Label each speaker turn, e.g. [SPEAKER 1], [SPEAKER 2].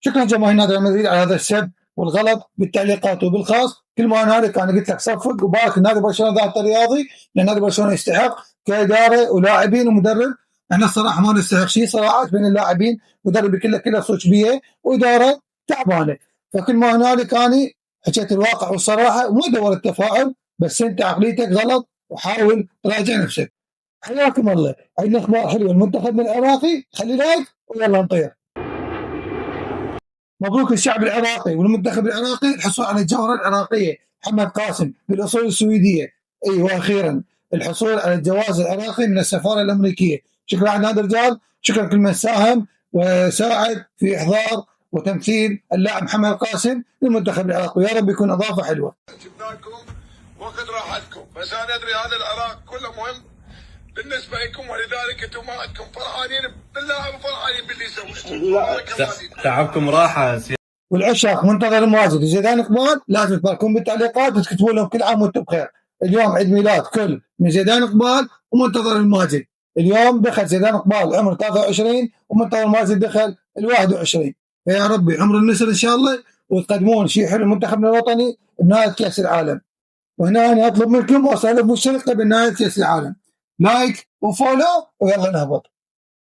[SPEAKER 1] شكرا جماهير نادي المدريد على هذا السب والغلط بالتعليقات وبالخاص. كل ما هنالك انا قلت لك صفق وبارك نادي برشلونه ذات الرياضي، لان نادي برشلونه يستحق كاداره ولاعبين ومدرب. احنا الصراحه ما نستحق شيء صراعات بين اللاعبين، مدرب كله صوت بيه واداره تعبانه. فكل ما هنالك انا حكيت الواقع والصراحه، مو دور التفاؤل، بس انت عقليتك غلط وحاول تراجع نفسك. حياكم الله، عندنا اخبار حلوه المنتخب العراقي، خلي لايك ويلا نطير. مبروك للشعب العراقي والمنتخب العراقي الحصول على الجوهرة العراقية محمد قاسم بالأصول السويدية. أي وأخيرا الحصول على الجواز العراقي من السفارة الأمريكية. شكرا على هذا الرجال، شكرا كل من ساهم وساعد في إحضار وتمثيل اللاعب محمد قاسم للمنتخب العراقي، ويا رب يكون إضافة حلوة.
[SPEAKER 2] جبناكم وقت راحتكم، بس أنا أدري هذا العراق كله مهم بالنسبه لكم، ولذلك انتم ما عندكم فرحانين باللاعب وفرحانين باللي سويته.
[SPEAKER 3] تعبكم راحه.
[SPEAKER 1] والعشاق منتظر المواجد زيدان اقبال، لازم تباركون بالتعليقات وتكتبوا لهم كل عام وانتم بخير. اليوم عيد ميلاد كل من زيدان اقبال ومنتظر الماجد. اليوم دخل زيدان اقبال عمر 23 ومنتظر الماجد دخل ال 21. فيا ربي عمر النسر ان شاء الله، وتقدمون شيء حلو لمنتخبنا الوطني بنهايه كاس العالم. وهنا انا اطلب منكم واسالف مشتركه بنهايه كاس العالم، لايك وفولو ويلا نهبط.